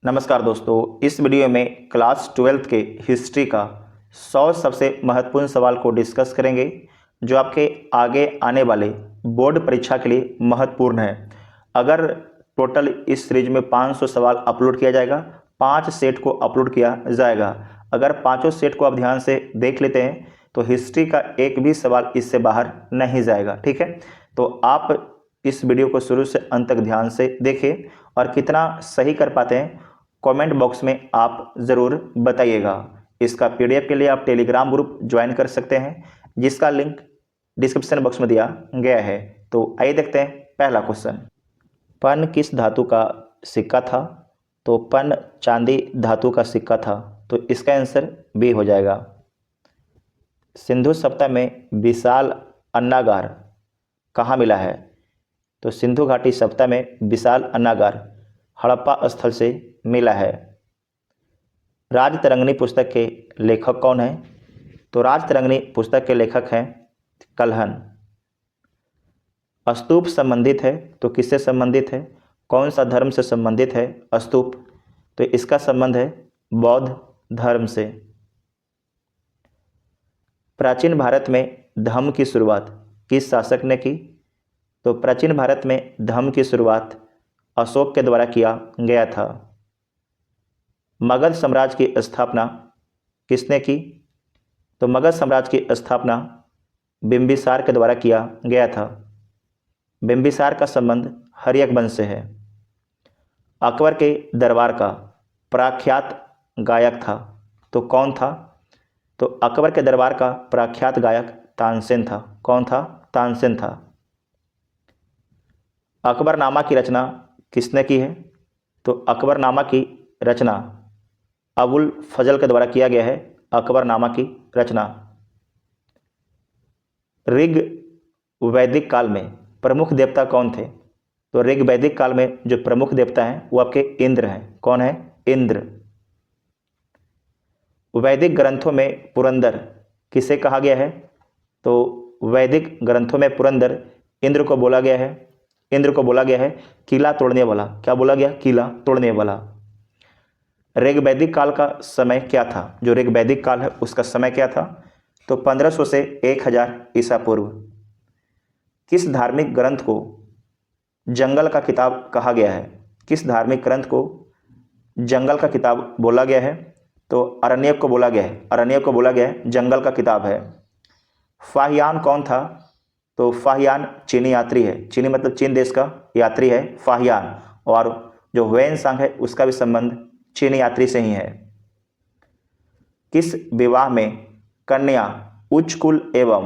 नमस्कार दोस्तों, इस वीडियो में क्लास 12th के हिस्ट्री का 100 सबसे महत्वपूर्ण सवाल को डिस्कस करेंगे जो आपके आगे आने वाले बोर्ड परीक्षा के लिए महत्वपूर्ण है। अगर टोटल इस सीरीज में 500 सवाल अपलोड किया जाएगा, 5 सेट को अपलोड किया जाएगा। अगर पाँचों सेट को आप ध्यान से देख लेते हैं तो हिस्ट्री का एक भी सवाल इससे बाहर नहीं जाएगा। ठीक है, तो आप इस वीडियो को शुरू से अंत तक ध्यान से देखें और कितना सही कर पाते हैं कमेंट बॉक्स में आप ज़रूर बताइएगा। इसका पीडीएफ के लिए आप टेलीग्राम ग्रुप ज्वाइन कर सकते हैं जिसका लिंक डिस्क्रिप्शन बॉक्स में दिया गया है। तो आइए देखते हैं पहला क्वेश्चन। पन किस धातु का सिक्का था? तो पन चांदी धातु का सिक्का था, तो इसका आंसर बी हो जाएगा। सिंधु सभ्यता में विशाल अन्नागार कहाँ मिला है? तो सिंधु घाटी सभ्यता में विशाल अन्नागार हड़प्पा स्थल से मिला है। राजतरंगिणी पुस्तक के लेखक कौन है? तो राजतरंगिणी पुस्तक के लेखक हैं कल्हण। स्तूप संबंधित है तो किससे संबंधित है? कौन सा धर्म से संबंधित है स्तूप? तो इसका संबंध है बौद्ध धर्म से। प्राचीन भारत में धम्म की शुरुआत किस शासक ने की? तो प्राचीन भारत में धम्म की शुरुआत अशोक के द्वारा किया गया था। मगध साम्राज्य की स्थापना किसने की? तो मगध साम्राज्य की स्थापना बिंबिसार के द्वारा किया गया था। बिंबिसार का संबंध हर्यक वंश से है। अकबर के दरबार का प्रख्यात गायक था, तो कौन था? तो अकबर के दरबार का प्रख्यात गायक तानसेन था। कौन था? तानसेन था। अकबरनामा की रचना किसने की है? तो अकबरनामा की रचना अबुल फजल के द्वारा किया गया है। अकबरनामा की रचना। ऋग वैदिक काल में प्रमुख देवता कौन थे? तो ऋग वैदिक काल में जो प्रमुख देवता हैं वो आपके इंद्र हैं। कौन है? इंद्र। वैदिक ग्रंथों में पुरंदर किसे कहा गया है? तो वैदिक ग्रंथों में पुरंदर इंद्र को बोला गया है। इंद्र को बोला गया है किला तोड़ने वाला। क्या बोला गया? किला तोड़ने वाला। ऋग वैदिक काल का समय क्या था? जो ऋग वैदिक काल है उसका समय क्या था? तो 1500 से 1000 ईसा पूर्व। किस धार्मिक ग्रंथ को जंगल का किताब कहा गया है? किस धार्मिक ग्रंथ को जंगल का किताब बोला गया है? तो अरण्यक को बोला गया है। अरण्यक को बोला गया है जंगल का किताब है। फाहियान कौन था? तो फाहियान चीनी यात्री है। चीनी मतलब चीन देश का यात्री है फाहियान। और जो ह्वेनसांग है उसका भी संबंध चीनी यात्री से ही है। किस विवाह में कन्या उच्च कुल एवं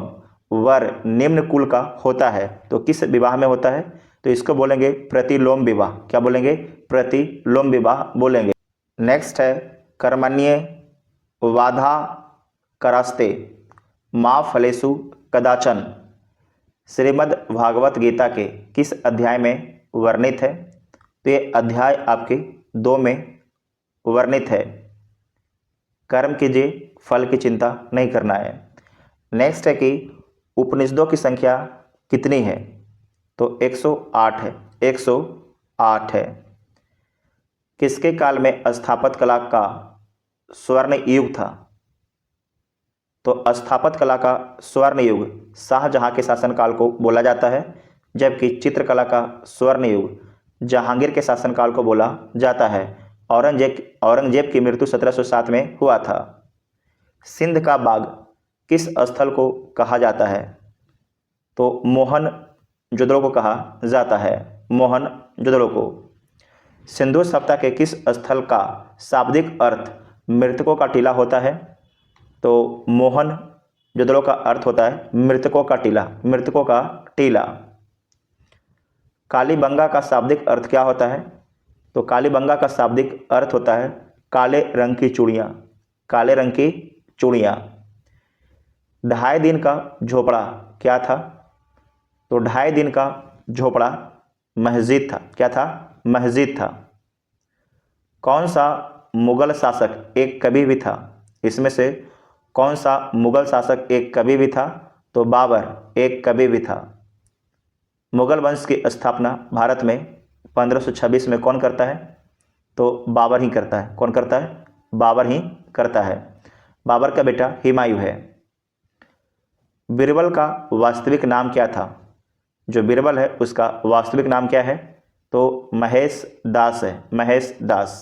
वर निम्न कुल का होता है? तो किस विवाह में होता है? तो इसको बोलेंगे प्रतिलोम विवाह। क्या बोलेंगे? प्रतिलोम विवाह बोलेंगे। नेक्स्ट है कर्मण्ये वाधा करास्ते माँ फलेषु कदाचन श्रीमद् भागवत गीता के किस अध्याय में वर्णित है? तो ये अध्याय आपके 2 में वर्णित है। कर्म कीजिए, फल की चिंता नहीं करना है। नेक्स्ट है कि उपनिषदों की संख्या कितनी है? तो 108 है। 108 है। किसके काल में स्थापत्य कला का स्वर्ण युग था? तो स्थापत्य कला का स्वर्ण युग शाहजहां के शासनकाल को बोला जाता है, जबकि चित्रकला का स्वर्ण युग जहांगीर के शासनकाल को बोला जाता है। औरंगजेब की मृत्यु 1707 में हुआ था। सिंध का बाग किस स्थल को कहा जाता है? तो मोहनजोदड़ो को कहा जाता है। मोहनजोदड़ो को। सिंधु सभ्यता के किस स्थल का शाब्दिक अर्थ मृतकों का टीला होता है? तो मोहनजोदड़ो का अर्थ होता है मृतकों का टीला। मृतकों का टीला। कालीबंगा का शाब्दिक अर्थ क्या होता है? तो कालीबंगा का शाब्दिक अर्थ होता है काले रंग की चूड़ियाँ। काले रंग की चूड़ियाँ। 2.5 दिन का झोपड़ा क्या था? तो 2.5 दिन का झोपड़ा मस्जिद था। क्या था? मस्जिद था। कौन सा मुगल शासक एक कवि भी था? इसमें से कौन सा मुगल शासक एक कवि भी था? तो बाबर एक कवि भी था। मुगल वंश की स्थापना भारत में 1526 में कौन करता है? तो बाबर ही करता है। कौन करता है? बाबर ही करता है। बाबर का बेटा हुमायूं है। बीरबल का वास्तविक नाम क्या था? जो बीरबल है उसका वास्तविक नाम क्या है? तो महेश दास है, महेश दास।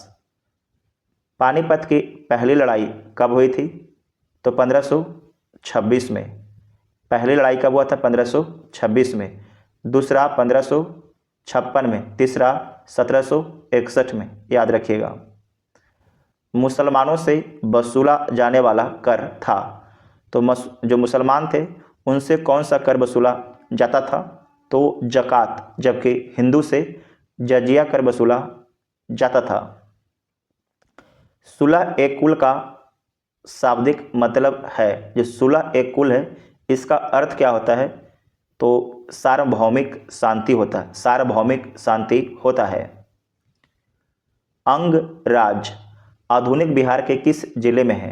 पानीपत की पहली लड़ाई कब हुई थी? तो 1526 में। पहली लड़ाई कब हुआ था? 1526 में। दूसरा 1556 में। तीसरा 1761 में। याद रखिएगा। मुसलमानों से वसूला जाने वाला कर था, तो जो मुसलमान थे उनसे कौन सा कर वसूला जाता था? तो जक़ात। जबकि हिंदू से जजिया कर वसूला जाता था। सुलह ए कुल का शाब्दिक मतलब है, जो सुलह ए कुल है इसका अर्थ क्या होता है? तो सार्वभौमिक शांति होता है, सार्वभौमिक शांति होता है। अंगराज आधुनिक बिहार के किस जिले में है?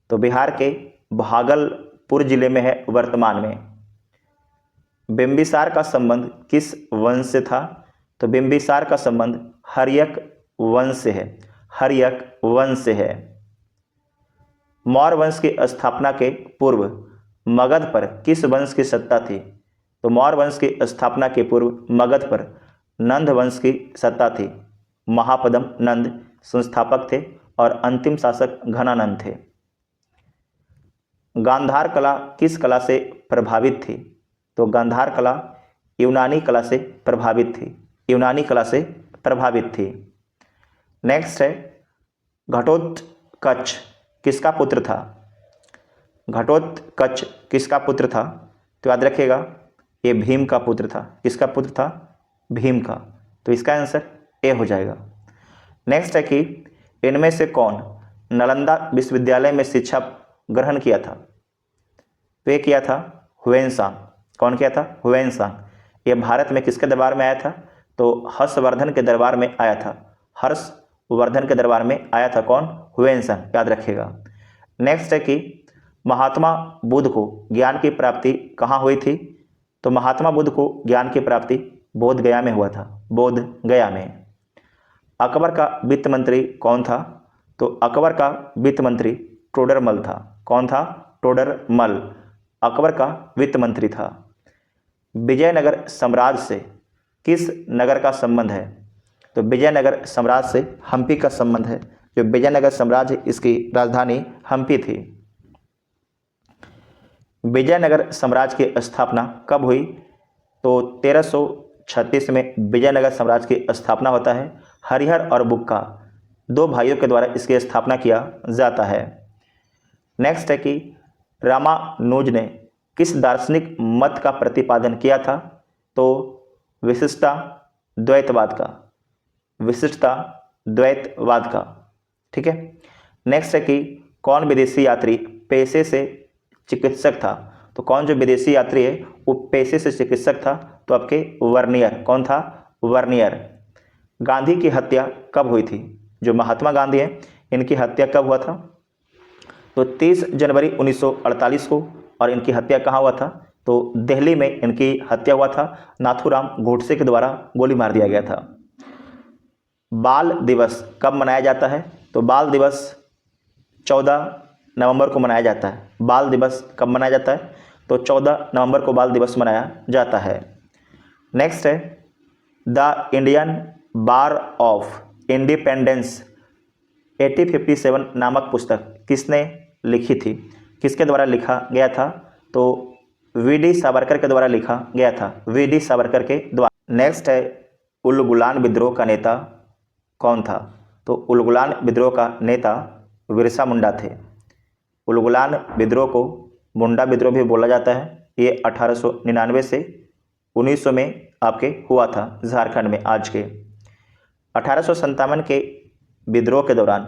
तो बिहार के भागलपुर जिले में है वर्तमान में। बिंबिसार का संबंध किस वंश से था? तो बिंबिसार का संबंध हर्यक वंश से है, हर्यक वंश से है। मौर्य वंश की स्थापना के पूर्व मगध पर किस वंश की सत्ता थी? तो मौर्य वंश की स्थापना के पूर्व मगध पर नंद वंश की सत्ता थी। महापदम नंद संस्थापक थे और अंतिम शासक घनानंद थे। गांधार कला किस कला से प्रभावित थी? तो गांधार कला यूनानी कला से प्रभावित थी, यूनानी कला से प्रभावित थी। नेक्स्ट है घटोत्कच किसका पुत्र था? घटोत्कच किसका पुत्र था? तो याद रखिएगा ये भीम का पुत्र था। किसका पुत्र था? भीम का। तो इसका आंसर ए हो जाएगा। नेक्स्ट है कि इनमें से कौन नालंदा विश्वविद्यालय में शिक्षा ग्रहण किया था? तो ये किया था हुएनसांग। कौन किया था? हुएनसांग। ये भारत में किसके दरबार में आया था? तो हर्षवर्धन के दरबार में आया था, हर्षवर्धन के दरबार में आया था। कौन? हुएनसांग। याद रखिएगा। नेक्स्ट है कि महात्मा बुद्ध को ज्ञान की प्राप्ति कहाँ हुई थी? तो महात्मा बुद्ध को ज्ञान की प्राप्ति बोध गया में हुआ था, बोध गया में। अकबर का वित्त मंत्री कौन था? तो अकबर का वित्त मंत्री टोडरमल था। कौन था? टोडरमल अकबर का वित्त मंत्री था। विजयनगर साम्राज्य से किस नगर का संबंध है? तो विजयनगर साम्राज्य से हम्पी का संबंध है। जो विजयनगर साम्राज्य इसकी राजधानी हम्पी थी। विजयनगर साम्राज्य की स्थापना कब हुई? तो 1336 में विजयनगर साम्राज्य की स्थापना होता है। हरिहर और बुक्का दो भाइयों के द्वारा इसकी स्थापना किया जाता है। नेक्स्ट है कि रामानुज ने किस दार्शनिक मत का प्रतिपादन किया था? तो विशिष्टता द्वैतवाद का, विशिष्टता द्वैतवाद का। ठीक है। नेक्स्ट है कि कौन विदेशी यात्री पेशे से चिकित्सक था? तो कौन जो विदेशी यात्री है वो पेशे से चिकित्सक था? तो आपके वर्नियर। कौन था? वर्नियर। गांधी की हत्या कब हुई थी? जो महात्मा गांधी हैं इनकी हत्या कब हुआ था? तो 30 जनवरी 1948 को। और इनकी हत्या कहाँ हुआ था? तो दिल्ली में इनकी हत्या हुआ था। नाथूराम गोडसे के द्वारा गोली मार दिया गया था। बाल दिवस कब मनाया जाता है? तो बाल दिवस 14 नवंबर को मनाया जाता है। बाल दिवस कब मनाया जाता है? तो 14 नवंबर को बाल दिवस मनाया जाता है। नेक्स्ट है the Indian bar of independence 1857 नामक पुस्तक किसने लिखी थी? किसके द्वारा लिखा गया था? तो वी.डी. सावरकर के द्वारा लिखा गया था, वी.डी. सावरकर के द्वारा। नेक्स्ट है उलगुलान विद्रोह का नेता कौन था? तो उलगुलान विद्रोह का नेता बिरसा मुंडा थे। उलगुलान विद्रोह को मुंडा विद्रोह भी बोला जाता है। ये 1899 से 1900 में आपके हुआ था झारखंड में आज के। 1857 के विद्रोह के दौरान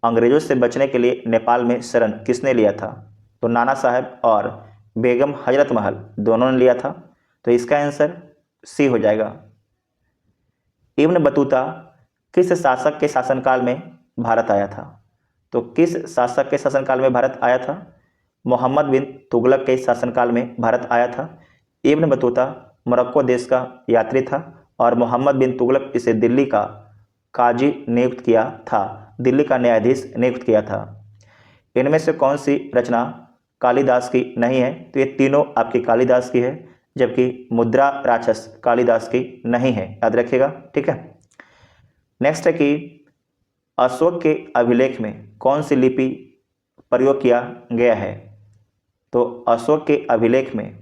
अंग्रेजों से बचने के लिए नेपाल में शरण किसने लिया था? तो नाना साहब और बेगम हजरत महल दोनों ने लिया था। तो इसका आंसर सी हो जाएगा। इब्न बतूता किस शासक के शासनकाल में भारत आया था? तो किस शासक के शासनकाल में भारत आया था? मोहम्मद बिन तुगलक के शासनकाल में भारत आया था। इब्न बतूता मोरक्को देश का यात्री था और मोहम्मद बिन तुगलक इसे दिल्ली का काजी नियुक्त किया था, दिल्ली का न्यायाधीश नियुक्त किया था। इनमें से कौन सी रचना कालिदास की नहीं है? तो ये तीनों आपकी कालिदास की है, जबकि मुद्रा राक्षस कालिदास की नहीं है, याद रखिएगा, ठीक है। नेक्स्ट है कि अशोक के अभिलेख में कौन सी लिपि प्रयोग किया गया है? तो अशोक के अभिलेख में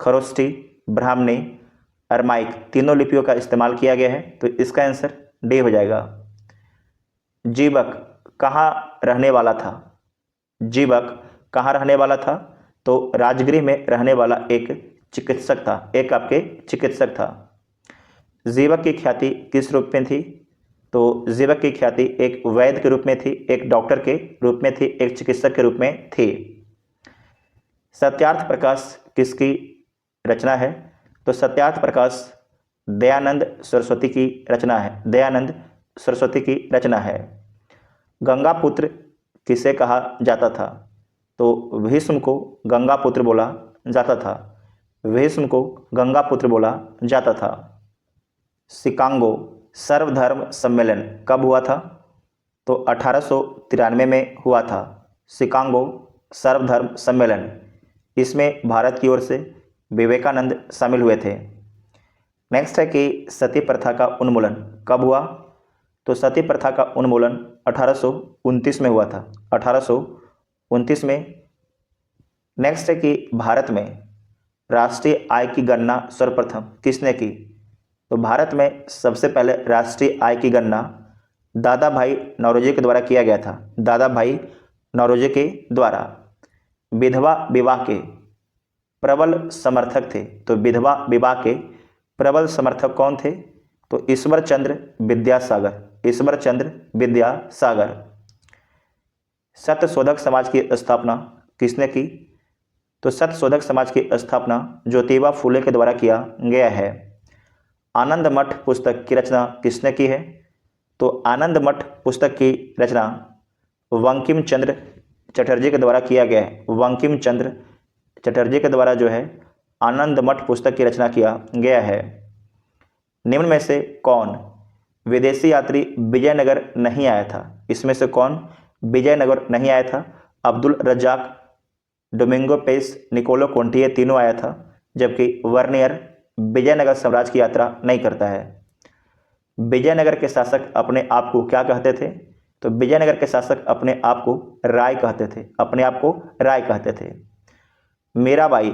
खरोष्ठी, ब्राह्मणी, अरमाइक तीनों लिपियों का इस्तेमाल किया गया है, तो इसका आंसर डी हो जाएगा। जीवक कहाँ रहने वाला था? जीवक कहाँ रहने वाला था? तो राजगृह में रहने वाला एक चिकित्सक था, एक आपके चिकित्सक था। जीवक की ख्याति किस रूप में थी? तो जीवक की ख्याति एक वैद्य के रूप में थी, एक डॉक्टर के रूप में थी, एक चिकित्सक के रूप में थी। सत्यार्थ प्रकाश किसकी रचना है? तो सत्यार्थ प्रकाश दयानंद सरस्वती की रचना है, दयानंद सरस्वती की रचना है। गंगापुत्र किसे कहा जाता था? तो भीष्म को गंगापुत्र बोला जाता था, भीष्म को गंगापुत्र बोला जाता था। शिकागो सर्वधर्म सम्मेलन कब हुआ था? तो 1893 में हुआ था, शिकागो सर्वधर्म सम्मेलन। इसमें भारत की ओर से विवेकानंद शामिल हुए थे। नेक्स्ट है कि सती प्रथा का उन्मूलन कब हुआ? तो सती प्रथा का उन्मूलन 1829 में हुआ था, 1829 में। नेक्स्ट है कि भारत में राष्ट्रीय आय की गणना सर्वप्रथम किसने की? तो भारत में सबसे पहले राष्ट्रीय आय की गणना दादा भाई नौरोजी के द्वारा किया गया था, दादा भाई नौरोजी के द्वारा। विधवा विवाह के प्रबल समर्थक थे, तो विधवा विवाह के प्रबल समर्थक कौन थे? तो ईश्वर चंद्र विद्यासागर, ईश्वर चंद्र विद्यासागर। सत्यशोधक समाज की स्थापना किसने की? तो सत्यशोधक समाज की स्थापना ज्योतिबा फूले के द्वारा किया गया है। आनंद मठ पुस्तक की रचना किसने की है? तो आनंद मठ पुस्तक की रचना बंकिम चंद्र चटर्जी के द्वारा किया गया है, बंकिम चंद्र चटर्जी के द्वारा जो है आनंद मठ पुस्तक की रचना किया गया है। निम्न में से कौन विदेशी यात्री विजयनगर नहीं आया था? इसमें से कौन विजयनगर नहीं आया था? Abdul Razzaq, Domingo Paes, Niccolo Conti, ये तीनों आया था, जबकि वर्नियर विजयनगर साम्राज्य की यात्रा नहीं करता है। विजयनगर के शासक अपने आप को क्या कहते थे? तो विजयनगर के शासक अपने आप को राय कहते थे, अपने आप को राय कहते थे। मीराबाई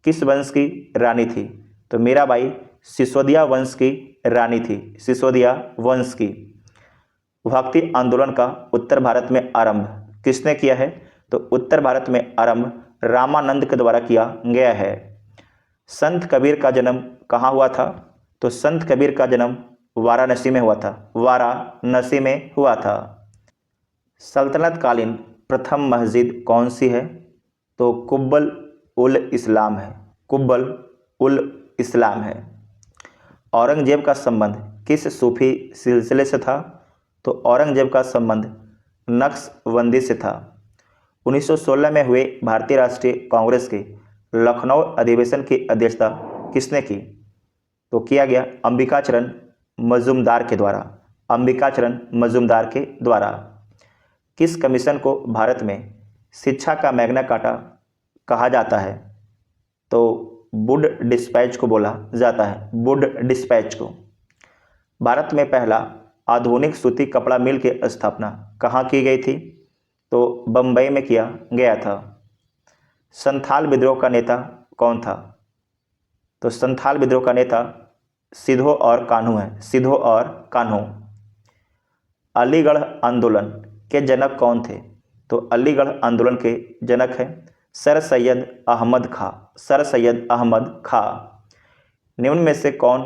किस वंश की रानी थी? तो मीराबाई सिसोदिया वंश की रानी थी, सिसोदिया वंश की। भक्ति आंदोलन का उत्तर भारत में आरंभ किसने किया है? तो उत्तर भारत में आरंभ रामानंद के द्वारा किया गया है। संत कबीर का जन्म कहाँ हुआ था? तो संत कबीर का जन्म वाराणसी में हुआ था, वाराणसी में हुआ था। सल्तनत कालीन प्रथम मस्जिद कौन सी है? तो कुब्बल उल इस्लाम है, कुब्बल उल इस्लाम है। औरंगजेब का संबंध किस सूफी सिलसिले से था? तो औरंगजेब का संबंध नक्शबंदी से था। 1916 में हुए भारतीय राष्ट्रीय कांग्रेस के लखनऊ अधिवेशन की अध्यक्षता किसने की? तो किया गया अंबिकाचरण मजूमदार के द्वारा, अंबिकाचरण मजूमदार के द्वारा। किस कमीशन को भारत में शिक्षा का मैग्ना कार्टा कहा जाता है? तो वुड डिस्पैच को बोला जाता है, वुड डिस्पैच को। भारत में पहला आधुनिक सूती कपड़ा मिल की स्थापना कहाँ की गई थी? तो बम्बई में किया गया था। संथाल विद्रोह का नेता कौन था? तो संथाल विद्रोह का नेता सिधो और कान्हू है, सिधो और कान्हू। अलीगढ़ आंदोलन के जनक कौन थे? तो अलीगढ़ आंदोलन के जनक हैं सर सैयद अहमद खां, सर सैयद अहमद खां। निम्न में से कौन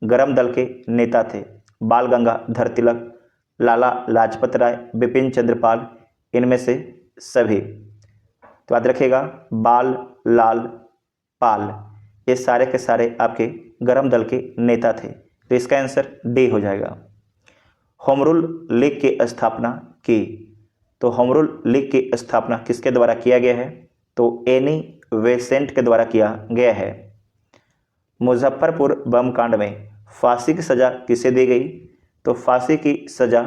गरम दल के नेता थे? बाल गंगाधर तिलक, लाला लाजपत राय, बिपिन चंद्र पाल, इनमें से सभी। तो याद रखिएगा बाल लाल पाल, ये सारे के सारे आपके गरम दल के नेता थे, तो इसका आंसर डी हो जाएगा। होम रूल लीग की स्थापना की, तो होम रूल लीग की स्थापना किसके द्वारा किया गया है? तो एनी बेसेंट के द्वारा किया गया है। मुजफ्फरपुर बम कांड में फांसी की सजा किसे दी गई? तो फांसी की सजा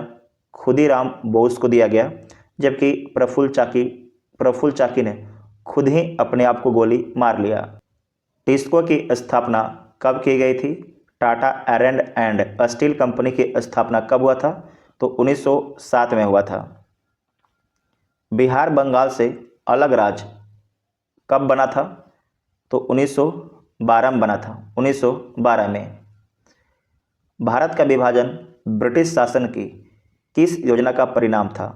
खुदीराम बोस को दिया गया, जबकि प्रफुल्ल चाकी ने खुद ही अपने आप को गोली मार लिया। टिस्को की स्थापना कब की गई थी? Tata iron and steel company की स्थापना कब हुआ था? तो 1907 में हुआ था। बिहार बंगाल से अलग राज्य कब बना था? तो 1912 में बना था, 1912 में। भारत का विभाजन ब्रिटिश शासन की किस योजना का परिणाम था?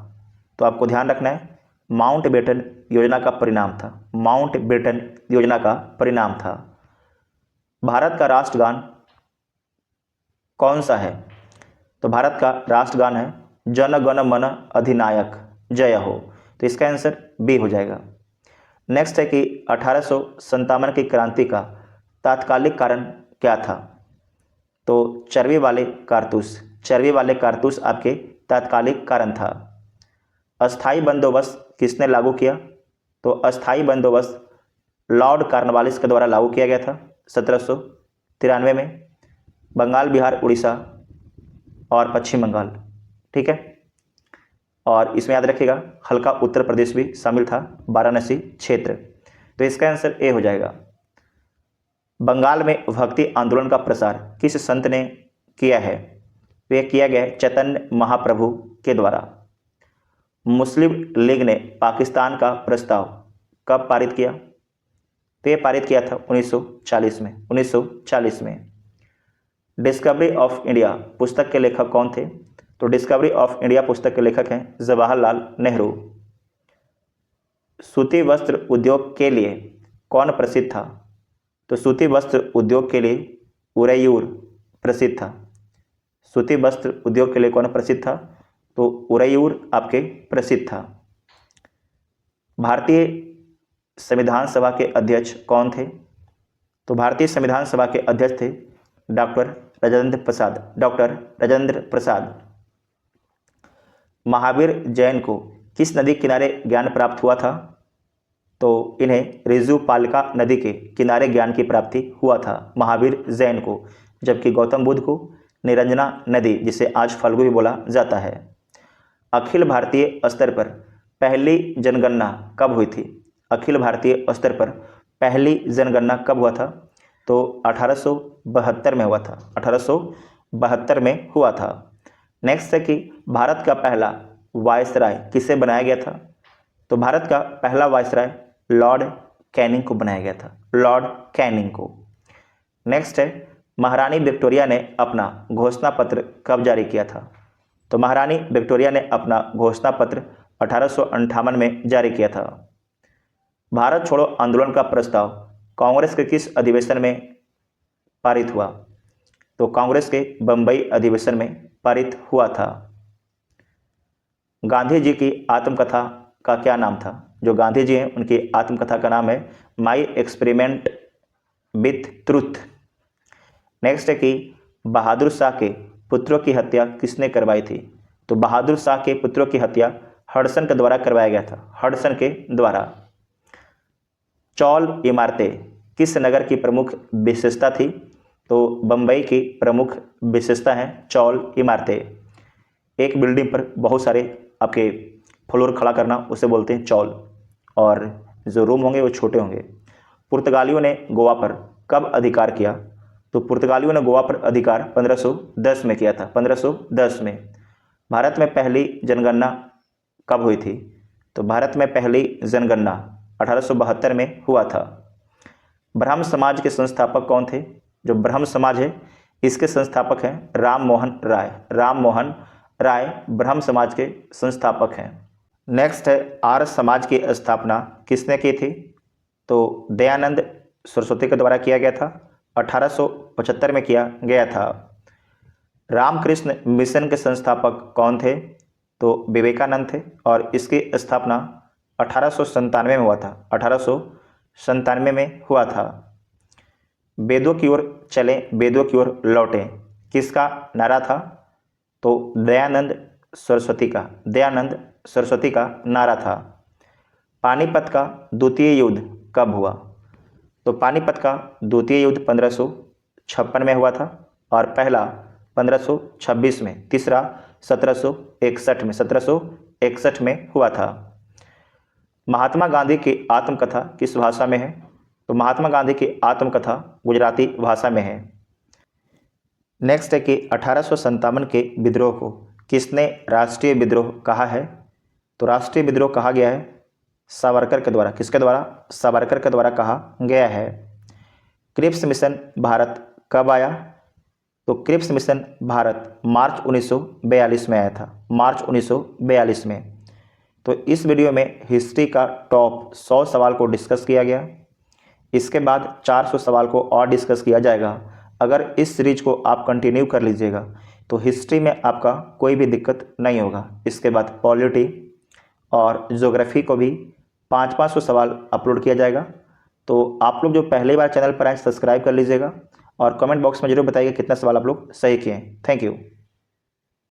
तो आपको ध्यान रखना है, माउंटबेटन योजना का परिणाम था, माउंटबेटन योजना का परिणाम था। भारत का राष्ट्रगान कौन सा है? तो भारत का राष्ट्रगान है जन गण मन अधिनायक जय हो। तो इसका आंसर बी हो जाएगा। नेक्स्ट है कि 1857 की क्रांति का तात्कालिक कारण क्या था? तो चर्बी वाले कारतूस आपके तात्कालिक कारण था। अस्थाई बंदोबस्त किसने लागू किया? तो अस्थाई बंदोबस्त लॉर्ड कॉर्नवालिस के द्वारा लागू किया गया था 1793 में। बंगाल, बिहार, उड़ीसा और पश्चिम बंगाल, ठीक है। और इसमें याद रखिएगा हल्का उत्तर प्रदेश भी शामिल था, वाराणसी क्षेत्र। तो इसका आंसर ए हो जाएगा। बंगाल में भक्ति आंदोलन का प्रसार किस संत ने किया है? तो यह किया गया है चैतन्य महाप्रभु के द्वारा। मुस्लिम लीग ने पाकिस्तान का प्रस्ताव कब पारित किया? तो यह पारित किया था 1940 में, 1940 में। डिस्कवरी ऑफ इंडिया पुस्तक के लेखक कौन थे? तो डिस्कवरी ऑफ इंडिया पुस्तक के लेखक हैं जवाहरलाल नेहरू। सूती वस्त्र उद्योग के लिए कौन प्रसिद्ध था? तो सूती वस्त्र उद्योग के लिए उरैयूर प्रसिद्ध था। सूती वस्त्र उद्योग के लिए कौन प्रसिद्ध था? तो उरैयूर आपके प्रसिद्ध था। भारतीय संविधान सभा के अध्यक्ष कौन थे? तो भारतीय संविधान सभा के अध्यक्ष थे डॉक्टर राजेंद्र प्रसाद। महावीर जैन को किस नदी किनारे ज्ञान प्राप्त हुआ था? तो इन्हें ऋजुपालिका नदी के किनारे ज्ञान की प्राप्ति हुआ था महावीर जैन को, जबकि गौतम बुद्ध को निरंजना नदी, जिसे आज फल्गु भी बोला जाता है। अखिल भारतीय स्तर पर पहली जनगणना कब हुई थी? अखिल भारतीय स्तर पर पहली जनगणना कब हुआ था? तो 1872 में हुआ था, 1872 में हुआ था। नेक्स्ट है कि भारत का पहला वायसराय किसे बनाया गया था? तो भारत का पहला वायसराय लॉर्ड कैनिंग को बनाया गया था, लॉर्ड कैनिंग को। नेक्स्ट है महारानी विक्टोरिया ने अपना घोषणा पत्र कब जारी किया था? तो महारानी विक्टोरिया ने अपना घोषणा पत्र 1858 में जारी किया था। भारत छोड़ो आंदोलन का प्रस्ताव कांग्रेस के किस अधिवेशन में पारित हुआ? तो कांग्रेस के बंबई अधिवेशन में पारित हुआ था। गांधी जी की आत्मकथा का क्या नाम था? जो गांधी जी हैं उनकी आत्मकथा का नाम है my experiment with truth. Next है कि बहादुर शाह के पुत्रों की हत्या किसने करवाई थी? तो बहादुर शाह के पुत्रों की हत्या हडसन के द्वारा करवाया गया था, हडसन के द्वारा। चौल इमारतें किस नगर की प्रमुख विशेषता थी? तो बंबई की प्रमुख विशेषता है चौल इमारतें। एक बिल्डिंग पर बहुत सारे आपके फ्लोर खड़ा करना उसे बोलते हैं चौल, और जो रूम होंगे वो छोटे होंगे। पुर्तगालियों ने गोवा पर कब अधिकार किया? तो पुर्तगालियों ने गोवा पर अधिकार 1510 में किया था, 1510 में। भारत में पहली जनगणना कब हुई थी? तो भारत में पहली जनगणना 1872 में हुआ था। ब्रह्म समाज के संस्थापक कौन थे? जो ब्रह्म समाज है इसके संस्थापक हैं राम मोहन राय। राम मोहन राय ब्रह्म समाज के संस्थापक हैं। नेक्स्ट है आर्य समाज की स्थापना किसने की थी? तो दयानंद सरस्वती के द्वारा किया गया था, 1875 में किया गया था। रामकृष्ण मिशन के संस्थापक कौन थे? तो विवेकानंद थे, और इसकी स्थापना 1897 में हुआ था, 1897 में हुआ था। वेदों की ओर चलें, वेदों की ओर लौटें किसका नारा था? तो दयानंद सरस्वती का नारा था। पानीपत का द्वितीय युद्ध कब हुआ? तो पानीपत का द्वितीय युद्ध 1556 में हुआ था, और पहला 1526 में, तीसरा 1761 में, 1761 में हुआ था। महात्मा गांधी की आत्मकथा किस भाषा में है? तो महात्मा गांधी की आत्मकथा गुजराती भाषा में है। नेक्स्ट है कि 1857 के विद्रोह को किसने राष्ट्रीय विद्रोह कहा है? तो राष्ट्रीय विद्रोह कहा गया है सावरकर के द्वारा। किसके द्वारा? सावरकर के द्वारा कहा गया है। क्रिप्स मिशन भारत कब आया? तो क्रिप्स मिशन भारत मार्च 1942 में आया था, मार्च 1942 में। तो इस वीडियो में हिस्ट्री का टॉप 100 सवाल को डिस्कस किया गया। इसके बाद 400 सवाल को और डिस्कस किया जाएगा। अगर इस सीरीज को आप कंटिन्यू कर लीजिएगा तो हिस्ट्री में आपका कोई भी दिक्कत नहीं होगा। इसके बाद पॉलिटी और ज्योग्राफी को भी 500-500 सवाल अपलोड किया जाएगा। तो आप लोग जो पहली बार चैनल पर आए सब्सक्राइब कर लीजिएगा और कमेंट बॉक्स में जरूर बताइएगा कितना सवाल आप लोग सही किए। Thank you.